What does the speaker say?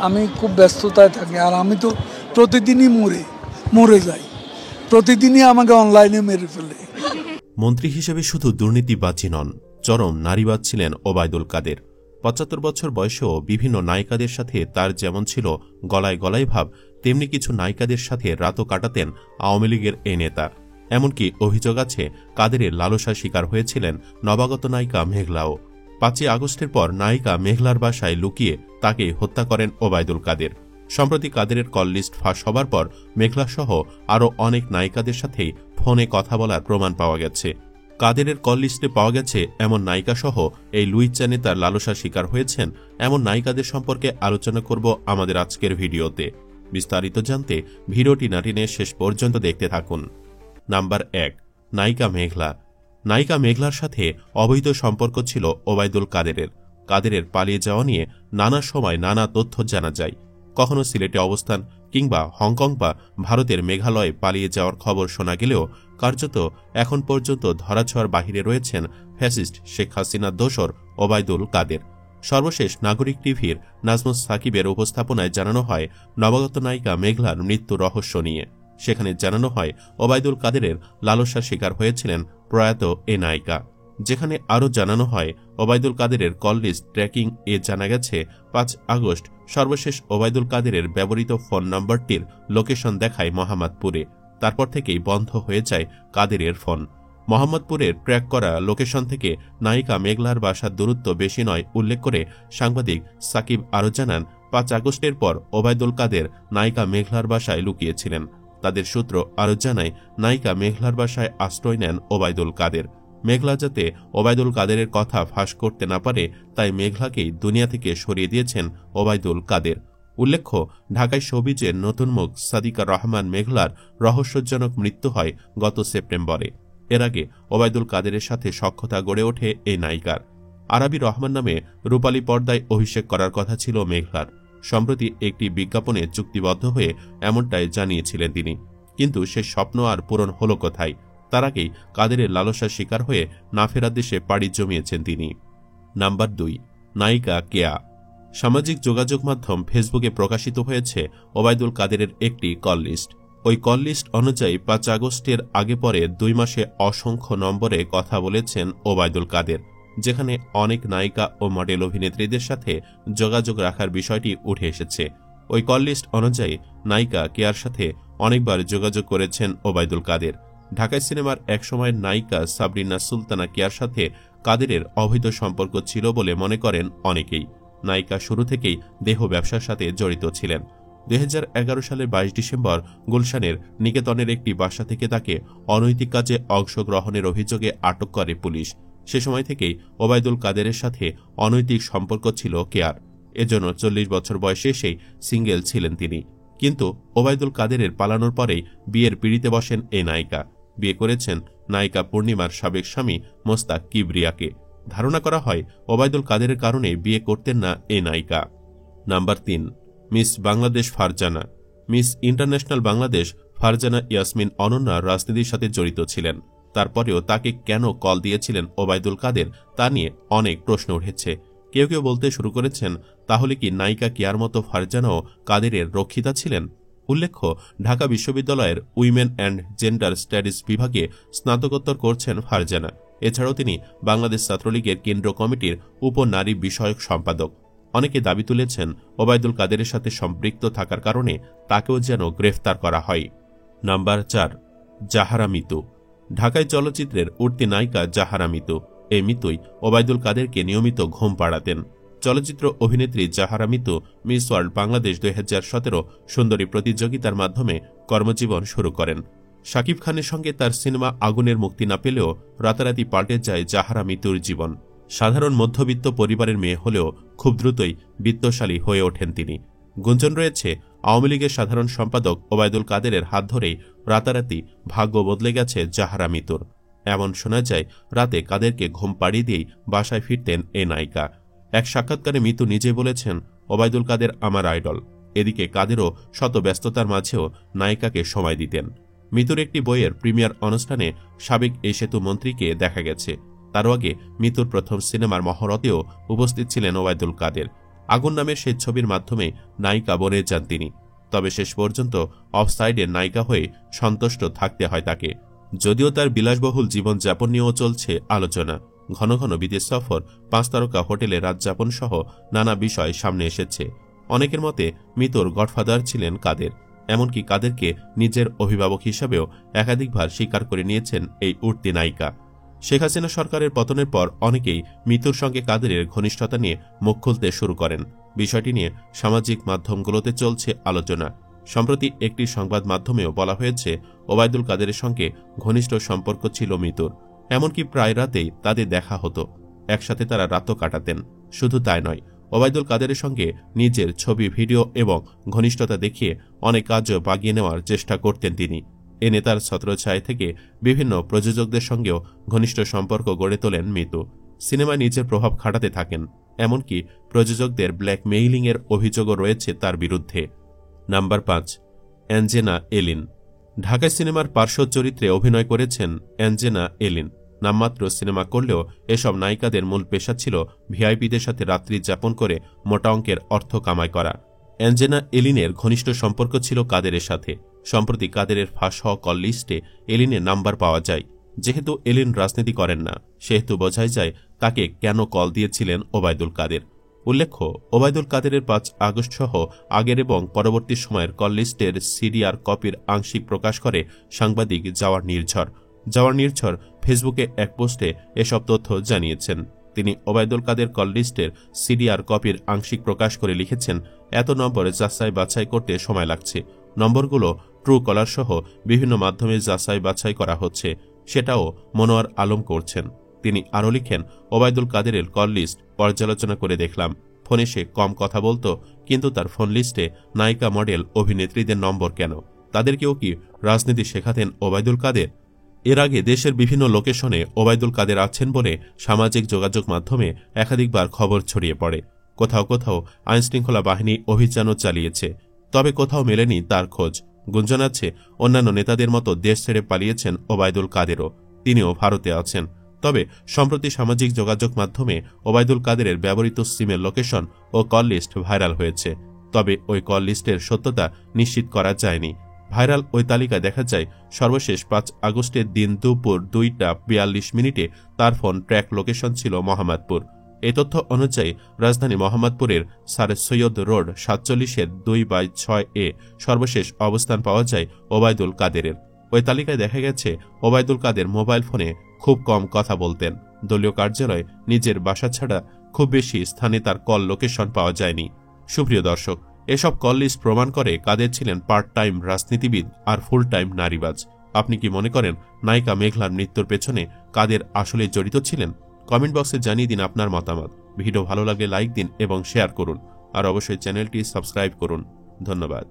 আমি খুব ব্যস্ততায় থাকি, আর আমি তো প্রতিদিনই মরে যাই, প্রতিদিনই আমাকে অনলাইনে মেরে ফেলে। মন্ত্রী হিসেবে শুধু দুর্নীতিবাজই নন, চরম নারীবাদ ছিলেন ওবায়দুল কাদের। ৭৫ বছর বয়সেও বিভিন্ন নায়িকাদের সাথে তার যেমন ছিল গলায় গলায় ভাব, তেমনি কিছু নায়িকাদের সাথে রাতও কাটাতেন আওয়ামী লীগের এই নেতা। এমনকি অভিযোগ আছে কাদেরের লালসার শিকার হয়েছিলেন নবাগত নায়িকা মেঘলাও। ৫ই আগস্টের পর নায়িকা মেঘলার বাসায় লুকিয়ে তাকে হত্যা করেন ওবায়দুল কাদের। সম্প্রতি কাদেরের কল লিস্ট ফাঁস হবার পর মেঘলাসহ আরও অনেক নায়িকাদের সাথেই ফোনে কথা বলার প্রমাণ পাওয়া গেছে। কাদেরের কল লিস্টে পাওয়া গেছে এমন নায়িকাসহ এই লুইচ্চা নেতার লালসার শিকার হয়েছেন এমন নায়িকাদের সম্পর্কে আলোচনা করব আমাদের আজকের ভিডিওতে। বিস্তারিত জানতে ভিডিওটি না টেনে শেষ পর্যন্ত দেখতে থাকুন। নাম্বার ১, নায়িকা মেঘলা। নায়িকা মেঘলার সাথে অবৈধ সম্পর্ক ছিল ওবায়দুল কাদেরের। কাদেরের পালিয়ে যাওয়া নিয়ে নানা সময় নানা তথ্য জানা যায়। কখনো সিলেটে অবস্থান কিংবা হংকং বা ভারতের মেঘালয়ে পালিয়ে যাওয়ার খবর শোনা গেলেও কার্যত এখন পর্যন্ত ধরাছোঁয়ার বাহিরে রয়েছেন ফ্যাসিস্ট শেখ হাসিনার দোসর ওবায়দুল কাদের। সর্বশেষ নাগরিক টিভির নাজমুস সাকিবের উপস্থাপনায় জানানো হয় নবাগত নায়িকা মেঘলার মৃত্যু রহস্য নিয়ে। সেখানে জানানো হয় ওবায়দুল কাদেরের লালসার শিকার হয়েছিলেন প্রয়াত এ নায়িকা। যেখানে আরও জানানো হয় ওবায়দুল কাদেরের কল লিস্ট ট্র্যাকিং এ জানা গেছে ৫ আগস্ট সর্বশেষ ওবায়দুল কাদেরের ব্যবহৃত ফোন নম্বরটির লোকেশন দেখায় মোহাম্মদপুরে। তারপর থেকেই বন্ধ হয়ে যায় কাদেরের ফোন। মোহাম্মদপুরের ট্র্যাক করা লোকেশন থেকে নায়িকা মেঘলার বাসার দূরত্ব বেশি নয় উল্লেখ করে সাংবাদিক সাকিব আরও জানান, ৫ আগস্টের পর ওবায়দুল কাদের নায়িকা মেঘলার বাসায় লুকিয়েছিলেন। তাদের সূত্র আরও জানায় নায়িকা মেঘলার বাসায় আশ্রয় নেন ওবায়দুল কাদের। মেঘলা যাতে ওবায়দুল কাদেরের কথা ফাঁস করতে না পারে তাই মেঘলাকেই দুনিয়া থেকে সরিয়ে দিয়েছেন ওবায়দুল কাদের। উল্লেখ্য, ঢাকায় শোবিজের নতুন মুখ সাদিকা রহমান মেঘলার রহস্যজনক মৃত্যু হয় গত সেপ্টেম্বরে। এর আগে ওবায়দুল কাদেরের সাথে সখ্যতা গড়ে ওঠে এই নায়িকার। আরাবী রহমান নামে রূপালী পর্দায় অভিষেক করার কথা ছিল মেঘলার। সম্প্রতি একটি বিজ্ঞাপনে চুক্তিবদ্ধ হয়ে এমনটাই জানিয়েছিলেন তিনি, কিন্তু সে স্বপ্ন আর পূরণ হল কোথায়? তার আগেই কাদেরের লালসার শিকার হয়ে না ফেরার দেশে পাড়ি জমিয়েছেন তিনি। নাম্বার ২, নায়িকা কেয়া। সামাজিক যোগাযোগ মাধ্যম ফেসবুকে প্রকাশিত হয়েছে ওবায়দুল কাদেরের একটি কল লিস্ট। ওই কল লিস্ট অনুযায়ী ৫ আগস্টের আগে পরে ২ মাসে অসংখ্য নম্বরে কথা বলেছেন ওবায়দুল কাদের, যেখানে অনেক নায়িকা ও মডেল অভিনেত্রীদের সাথে যোগাযোগ রাখার বিষয়টি উঠে এসেছে। ওই কল লিস্ট অনুযায়ী নায়িকা কেয়ার সাথে অনেকবার যোগাযোগ করেছেন ওবায়দুল কাদের। ঢাকায় সিনেমার একসময়ের নায়িকা সাবরিনা সুলতানা কেয়ার সাথে কাদেরের অবৈধ সম্পর্ক ছিল বলে মনে করেন অনেকেই। নায়িকা শুরু থেকেই দেহ ব্যবসার সাথে জড়িত ছিলেন। ২০১১ সালের ২২ ডিসেম্বর গুলশানের নিকেতনের একটি বাসা থেকে তাকে অনৈতিক কাজে অংশগ্রহণের অভিযোগে আটক করে পুলিশ। সে সময় থেকেই ওবায়দুল কাদেরের সাথে অনৈতিক সম্পর্ক ছিল কেয়ার। এজন্য ৪০ বছর বয়সে এসেই সিঙ্গেল ছিলেন তিনি। কিন্তু ওবায়দুল কাদেরের পালানোর পরেই বিয়ের পিঁড়িতে বসেন এই নায়িকা। বিয়ে করেছেন নায়িকা পূর্ণিমার সাবেক স্বামী মোস্তাক কিবরিয়াকে। ধারণা করা হয় ওবায়দুল কাদেরের কারণে বিয়ে করতেন না এই নায়িকা। Number ৩, miss Bangladesh Farzana. Miss international Bangladesh Farzana Yasmin Ananya রাজনীতির সাথে জড়িত ছিলেন। তারপরেও তাকে কেন কল দিয়েছিলেন ওবায়দুল কাদের তা নিয়ে অনেক প্রশ্ন উঠেছে। কেউ কেউ বলতে শুরু করেছেন, তাহলে কি নায়িকা কেয়ার মতো ফারজানাও কাদেরের রক্ষিতা ছিলেন? উল্লেখ্য, ঢাকা বিশ্ববিদ্যালয়ের উইমেন অ্যান্ড জেন্ডার স্টাডিজ বিভাগে স্নাতকোত্তর করছেন ফারজানা। এছাড়াও তিনি বাংলাদেশ ছাত্রলীগের কেন্দ্র কমিটির উপনারী বিষয়ক সম্পাদক। অনেকে দাবি তুলেছেন ওবায়দুল কাদেরের সাথে সম্পৃক্ত থাকার কারণে তাকেও যেন গ্রেফতার করা হয়। নাম্বার ৪, জাহারা মিতু। ঢাকায় চলচ্চিত্রের উঠতি নায়িকা জাহারা মিতু। এই মিতুই ওবায়দুল কাদেরকে নিয়মিত ঘুম পাড়াতেন। চলচ্চিত্র অভিনেত্রী জাহারা মিতু মিস ওয়ার্ল্ড বাংলাদেশ ২০১৭ সুন্দরী প্রতিযোগিতার মাধ্যমে কর্মজীবন শুরু করেন। শাকিব খানের সঙ্গে তার সিনেমা আগুনের মুক্তি না পেলেও রাতারাতি পাল্টে যায় জাহারা মিতুর জীবন। সাধারণ মধ্যবিত্ত পরিবারের মেয়ে হলেও খুব দ্রুতই বিত্তশালী হয়ে ওঠেন তিনি। গুঞ্জন রয়েছে আওয়ামী লীগের সাধারণ সম্পাদক ওবায়দুল কাদেরের হাত ধরেই রাতারাতি ভাগ্য বদলে গেছে জাহারা মিতুর। এমন শোনা যায় রাতে কাদেরকে ঘুম পাড়িয়ে দিয়েই বাসায় ফিরতেন এ নায়িকা। এক সাক্ষাৎকারে মিতু নিজে বলেছেন, ওবায়দুল কাদের আমার আইডল। এদিকে কাদেরও শত ব্যস্ততার মাঝেও নায়িকাকে সময় দিতেন। মিতুর একটি বইয়ের প্রিমিয়ার অনুষ্ঠানে সাবেক এই সেতু মন্ত্রীকে দেখা গেছে। তারও আগে মিতুর প্রথম সিনেমার মহরতেও উপস্থিত ছিলেন ওবায়দুল কাদের। আগুন নামের সেই ছবির মাধ্যমে নায়িকা বনে যান তিনি। তবে শেষ পর্যন্ত অফসাইডের নায়িকা হয়ে সন্তুষ্ট থাকতে হয় তাকে। যদিও তার বিলাসবহুল জীবনযাপন নিয়েও চলছে আলোচনা। ঘন ঘন বিদেশ সফর, 5 তারকা হোটেলে রাতযাপন সহ নানা বিষয় সামনে এসেছে। অনেকের মতে মিতুর গডফাদার ছিলেন কাদের, এমনকি কাদেরকে নিজের অভিভাবক হিসাবেও একাধিকবার স্বীকার করে নিয়েছেন এই উঠতি নায়িকা। শেখ হাসিনা সরকারের পতনের পর অনেকেই মিতুর সঙ্গে কাদেরের ঘনিষ্ঠতা নিয়ে মুখ খুলতে শুরু করেন। বিষয়টি নিয়ে সামাজিক মাধ্যমগুলোতে চলছে আলোচনা। সম্প্রতি একটি সংবাদ মাধ্যমেও বলা হয়েছে ওবায়দুল কাদেরের সঙ্গে ঘনিষ্ঠ সম্পর্ক ছিল মিতুর, এমনকি প্রায় রাতেই তাদের দেখা হতো, একসাথে তারা রাতও কাটাতেন। শুধু তাই নয়, ওবায়দুল কাদেরের সঙ্গে নিজের ছবি, ভিডিও এবং ঘনিষ্ঠতা দেখিয়ে অনেক কাজও বাগিয়ে নেওয়ার চেষ্টা করতেন তিনি। এ নেতার ছত্রছায়া থেকে বিভিন্ন প্রযোজকদের সঙ্গেও ঘনিষ্ঠ সম্পর্ক গড়ে তোলেন মিতু। সিনেমায় নিজের প্রভাব খাটাতে থাকেন, এমনকি প্রযোজকদের ব্ল্যাকমেইলিংয়ের অভিযোগও রয়েছে তার বিরুদ্ধে। নাম্বার 5, অ্যাঞ্জেনা এলিন। ঢাকায় সিনেমার পার্শ্ব চরিত্রে অভিনয় করেছেন অ্যাঞ্জেনা এলিন। নামমাত্র সিনেমা করলেও এসব নায়িকাদের মূল পেশা ছিল ভিআইপিদের সাথে রাত্রি যাপন করে মোটা অঙ্কের অর্থ কামাই করা। অ্যাঞ্জেনা এলিনের ঘনিষ্ঠ সম্পর্ক ছিল কাদেরের সাথে। সম্প্রতি কাদেরের ফাঁস হওয়া কল লিস্টে এলিনের নাম্বার পাওয়া যায়। যেহেতু এলিন রাজনীতি করেন না, সেহেতু বোঝাই যায় তাকে কেন কল দিয়েছিলেন ওবায়দুল কাদের। উল্লেখ্য, ওবায়দুল কাদেরের 5 আগস্ট সহ আগের এবং পরবর্তী সময়ের কল লিস্টের সিডিআর কপির আংশিক প্রকাশ করে সাংবাদিক জাওয়ার নির্ঝর। জাওয়ার নির্ঝর ফেসবুকে এক পোস্টে এসব তথ্য জানিয়েছেন। তিনি ওবায়দুল কাদের কল লিস্টের সিডিআর কপির আংশিক প্রকাশ করে লিখেছেন, এত নম্বর যাচাই বাছাই করতে সময় লাগছে। নম্বরগুলো ট্রু কলার সহ বিভিন্ন মাধ্যমে যাচাই বাছাই করা হচ্ছে, সেটাও মনোয়ার আলম করছেন। তিনি আরও লিখেন, ওবায়দুল কাদেরের কল লিস্ট পর্যালোচনা করে দেখলাম। ফোনে সে কম কথা বলতো, কিন্তু তার ফোন লিস্টে নায়িকা, মডেল, অভিনেত্রীদের নম্বর কেন? তাদেরকেও কি রাজনীতি শেখাতেন ওবায়দুল কাদের? এর আগে দেশের বিভিন্ন লোকেশনে ওবায়দুল কাদের আছেন বলে সামাজিক যোগাযোগ মাধ্যমে একাধিকবার খবর ছড়িয়ে পড়ে। কোথাও কোথাও আইনশৃঙ্খলা বাহিনী অভিযানও চালিয়েছে, তবে কোথাও মেলেনি তার খোঁজ। গুঞ্জন আছে অন্যান্য নেতাদের মতো দেশ ছেড়ে পালিয়েছেন ওবায়দুল কাদেরও, তিনিও ভারতে আছেন। তবে সম্প্রতি সামাজিক যোগাযোগ মাধ্যমে ওবায়দুল কাদেরের ব্যবহৃত সিমের লোকেশন ও কল লিস্ট ভাইরাল হয়েছে। তবে ওই কল লিস্টের সত্যতা নিশ্চিত করা যায়নি। ভাইরাল ওই তালিকায় দেখা যায় সর্বশেষ 5 আগস্টের দিন দুপুর 2টা 42 তার ফোন ট্র্যাক লোকেশন ছিল মোহাম্মদপুর। এই তথ্য অনুযায়ী রাজধানী মোহাম্মদপুরের স্যার সৈয়দ রোড 47-এর 2/6 সর্বশেষ অবস্থান পাওয়া যায় ওবায়দুল কাদেরের। ওই তালিকায় দেখা গেছে ওবায়দুল কাদের মোবাইল ফোনে খুব কম কথা বলতেন। দলীয় কার্যালয়, নিজের বাসা ছাড়া খুব বেশি স্থানে তার কল লোকেশন পাওয়া যায়নি। সুপ্রিয় দর্শক, এসব কল লিস্ট প্রমাণ করে কাদের ছিলেন পার্ট টাইম রাজনীতিবিদ আর ফুল টাইম নারীবাজ। আপনি কি মনে করেন নায়িকা মেঘলার মৃত্যুর পেছনে কাদের আসলে জড়িত ছিলেন? কমেন্ট বক্সে জানিয়ে দিন আপনার মতামত। ভিডিও ভালো লাগলে লাইক দিন এবং শেয়ার করুন, আর অবশ্যই চ্যানেলটি সাবস্ক্রাইব করুন। ধন্যবাদ।